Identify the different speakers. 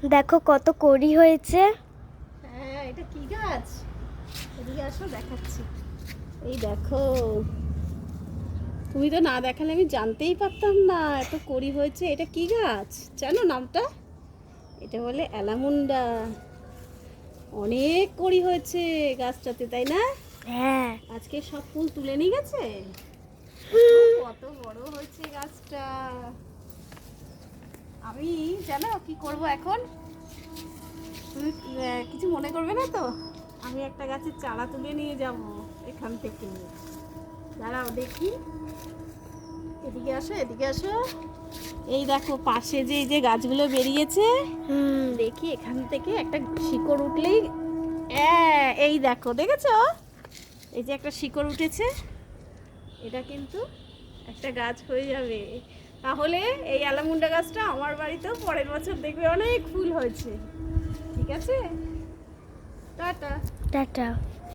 Speaker 1: দেখো কত কড়ি হয়েছে।
Speaker 2: হ্যাঁ, এটা কি গাছ? এদিকে আসো, দেখাচ্ছি। এই দেখো, তুমি তো না দেখালে আমি জানতেই পারতাম না এত কড়ি হয়েছে। এটা কি গাছ জানো নামটা? এটা বলে অ্যালামুন্ডা। অনেক কড়ি হয়েছে গাছটাতে, তাই না?
Speaker 1: হ্যাঁ।
Speaker 2: আজকে সব ফুল তুলে নিয়ে গেছে। কত বড় হয়েছে গাছটা। আমি জানো কি করব এখন? তুমি কিছু মনে করবে না তো? আমি একটা গাছের চারা তুলে নিয়ে যাব এখান থেকে। দাঁড়াও দেখি, এদিকে আসো, এদিকে আসো। এই দেখো পাশে যে এই যে গাছগুলো বেরিয়েছে, দেখি এখান থেকে একটা শিকড় উঠলেই, এই দেখো, দেখেছো? এই যে একটা শিকড় উঠেছে, এটা কিন্তু একটা গাছ হয়ে যাবে। তাহলে এই অ্যালামুন্ডা গাছটা আমার বাড়িতেও পরের বছর দেখবে অনেক ফুল হয়েছে। ঠিক আছে, টাটা।
Speaker 1: টাটা।